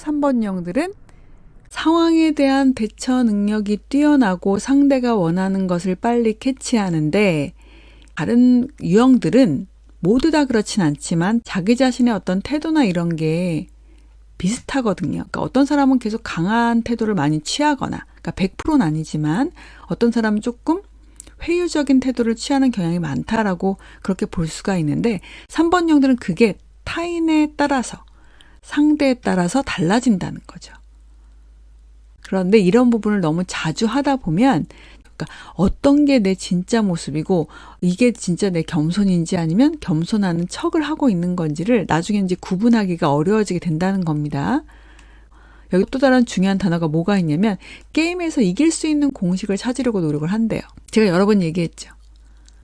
3번형들은 상황에 대한 대처 능력이 뛰어나고 상대가 원하는 것을 빨리 캐치하는데, 다른 유형들은 모두 다 그렇진 않지만 자기 자신의 어떤 태도나 이런 게 비슷하거든요. 그러니까 어떤 사람은 계속 강한 태도를 많이 취하거나, 그러니까 100%는 아니지만 어떤 사람은 조금 회유적인 태도를 취하는 경향이 많다라고 그렇게 볼 수가 있는데, 3번형들은 그게 타인에 따라서, 상대에 따라서 달라진다는 거죠. 그런데 이런 부분을 너무 자주 하다 보면, 그러니까 어떤 게 내 진짜 모습이고 이게 진짜 내 겸손인지 아니면 겸손하는 척을 하고 있는 건지를 나중에 이제 구분하기가 어려워지게 된다는 겁니다. 여기 또 다른 중요한 단어가 뭐가 있냐면, 게임에서 이길 수 있는 공식을 찾으려고 노력을 한대요. 제가 여러 번 얘기했죠.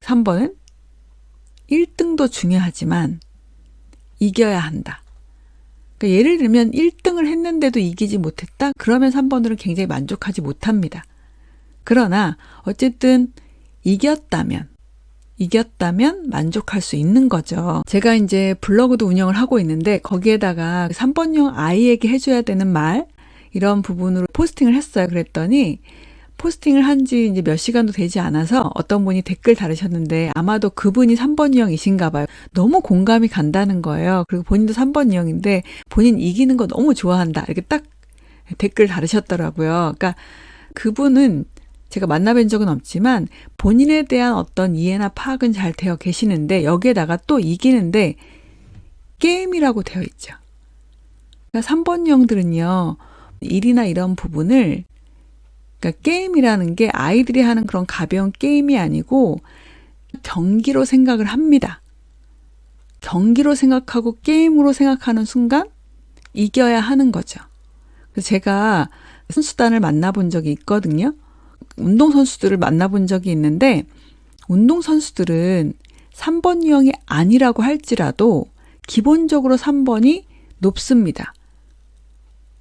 3번은 1등도 중요하지만 이겨야 한다. 그러니까 예를 들면 1등을 했는데도 이기지 못했다? 그러면 3번들은 굉장히 만족하지 못합니다. 그러나 어쨌든 이겼다면 만족할 수 있는 거죠. 제가 이제 블로그도 운영을 하고 있는데 거기에다가 3번형 아이에게 해줘야 되는 말, 이런 부분으로 포스팅을 했어요. 그랬더니 포스팅을 한 지 이제 몇 시간도 되지 않아서 어떤 분이 댓글 달으셨는데, 아마도 그분이 3번 유형이신가 봐요. 너무 공감이 간다는 거예요. 그리고 본인도 3번 유형인데 본인 이기는 거 너무 좋아한다, 이렇게 딱 댓글 달으셨더라고요. 그러니까 그분은 제가 만나뵌 적은 없지만 본인에 대한 어떤 이해나 파악은 잘 되어 계시는데, 여기에다가 또 이기는데 게임이라고 되어 있죠. 그러니까 3번 유형들은요, 일이나 이런 부분을, 그러니까 게임이라는 게 아이들이 하는 그런 가벼운 게임이 아니고 경기로 생각을 합니다. 경기로 생각하고 게임으로 생각하는 순간 이겨야 하는 거죠. 그래서 제가 선수단을 만나본 적이 있거든요. 운동선수들을 만나본 적이 있는데, 운동선수들은 3번 유형이 아니라고 할지라도 기본적으로 3번이 높습니다.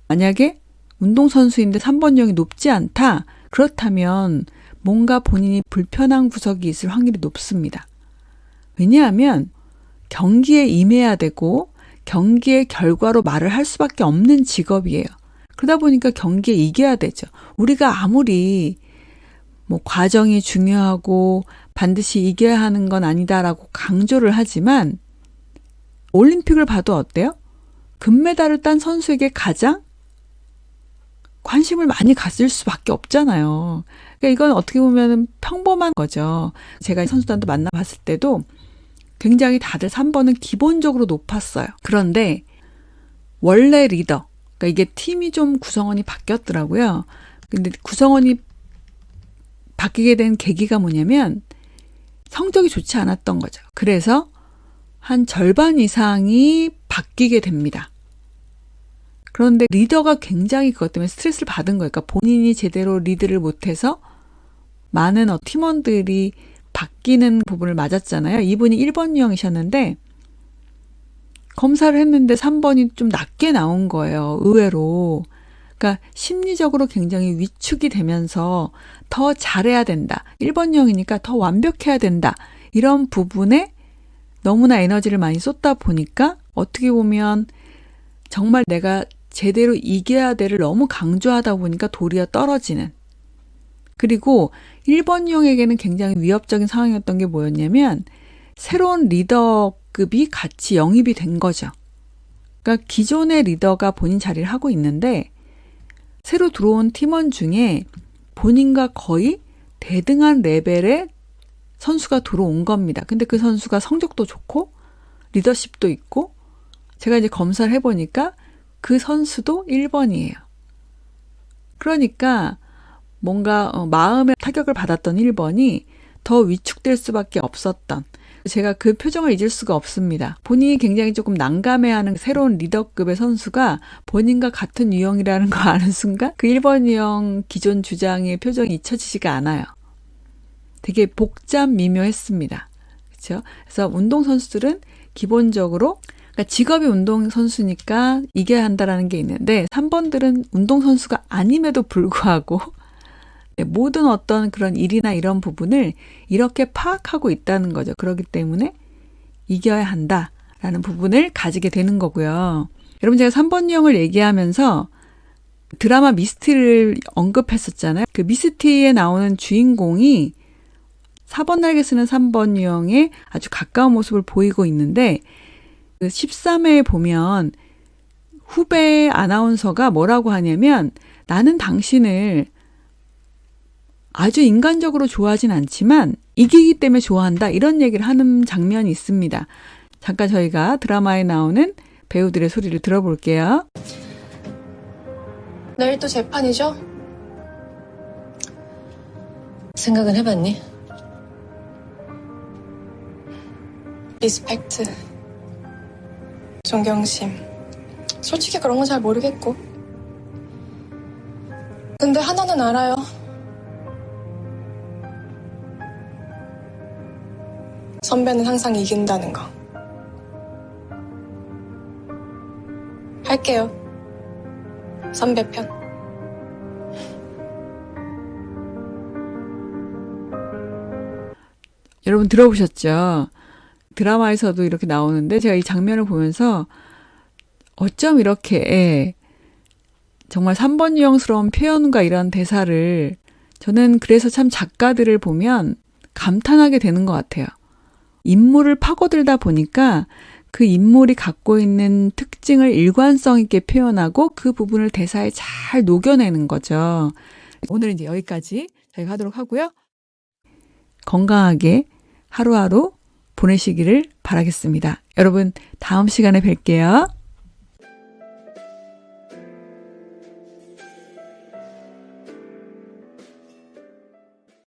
만약에 운동선수인데 3번 유형이 높지 않다? 그렇다면 뭔가 본인이 불편한 구석이 있을 확률이 높습니다. 왜냐하면 경기에 임해야 되고 경기의 결과로 말을 할 수밖에 없는 직업이에요. 그러다 보니까 경기에 이겨야 되죠. 우리가 아무리 뭐 과정이 중요하고 반드시 이겨야 하는 건 아니다라고 강조를 하지만, 올림픽을 봐도 어때요? 금메달을 딴 선수에게 가장 관심을 많이 갔을 수밖에 없잖아요. 그러니까 이건 어떻게 보면 평범한 거죠. 제가 선수단도 만나봤을 때도 굉장히 다들 3번은 기본적으로 높았어요. 그런데 원래 리더, 그러니까 이게 팀이 좀 구성원이 바뀌었더라고요. 근데 구성원이 바뀌게 된 계기가 뭐냐면 성적이 좋지 않았던 거죠. 그래서 한 절반 이상이 바뀌게 됩니다. 그런데 리더가 굉장히 그것 때문에 스트레스를 받은 거예요. 그러니까 본인이 제대로 리드를 못해서 많은 팀원들이 바뀌는 부분을 맞았잖아요. 이분이 1번 유형이셨는데 검사를 했는데 3번이 좀 낮게 나온 거예요. 의외로. 그러니까 심리적으로 굉장히 위축이 되면서 더 잘해야 된다. 1번 유형이니까 더 완벽해야 된다. 이런 부분에 너무나 에너지를 많이 쏟다 보니까 어떻게 보면 정말 내가 제대로 이겨야 돼를 너무 강조하다 보니까 도리어 떨어지는. 그리고 1번 유형에게는 굉장히 위협적인 상황이었던 게 뭐였냐면, 새로운 리더급이 같이 영입이 된 거죠. 그러니까 기존의 리더가 본인 자리를 하고 있는데 새로 들어온 팀원 중에 본인과 거의 대등한 레벨의 선수가 들어온 겁니다. 근데 그 선수가 성적도 좋고 리더십도 있고, 제가 이제 검사를 해보니까 그 선수도 1번이에요. 그러니까 뭔가 마음의 타격을 받았던 1번이 더 위축될 수밖에 없었던, 제가 그 표정을 잊을 수가 없습니다. 본인이 굉장히 조금 난감해하는 새로운 리더급의 선수가 본인과 같은 유형이라는 거 아는 순간 그 1번 유형 기존 주장의 표정이 잊혀지지가 않아요. 되게 복잡 미묘했습니다. 그렇죠? 그래서 운동선수들은 기본적으로, 그러니까 직업이 운동선수니까 이겨야 한다라는 게 있는데, 3번들은 운동선수가 아님에도 불구하고 모든 어떤 그런 일이나 이런 부분을 이렇게 파악하고 있다는 거죠. 그렇기 때문에 이겨야 한다라는 부분을 가지게 되는 거고요. 여러분 제가 3번 유형을 얘기하면서 드라마 미스티를 언급했었잖아요. 그 미스티에 나오는 주인공이 4번 날개 쓰는 3번 유형에 아주 가까운 모습을 보이고 있는데 그 13회에 보면 후배 아나운서가 뭐라고 하냐면 나는 당신을 아주 인간적으로 좋아하진 않지만 이기기 때문에 좋아한다 이런 얘기를 하는 장면이 있습니다. 잠깐 저희가 드라마에 나오는 배우들의 소리를 들어볼게요. 내일 또 재판이죠? 생각은 해봤니? 리스펙트, 존경심. 솔직히 그런 건 잘 모르겠고. 근데 하나는 알아요. 선배는 항상 이긴다는 거. 할게요. 선배 편. 여러분 들어보셨죠? 드라마에서도 이렇게 나오는데 제가 이 장면을 보면서 어쩜 이렇게 정말 3번 유형스러운 표현과 이런 대사를 저는 그래서 참 작가들을 보면 감탄하게 되는 것 같아요. 인물을 파고들다 보니까 그 인물이 갖고 있는 특징을 일관성 있게 표현하고 그 부분을 대사에 잘 녹여내는 거죠. 오늘은 이제 여기까지 저희가 하도록 하고요. 건강하게 하루하루 보내시기를 바라겠습니다. 여러분 다음 시간에 뵐게요.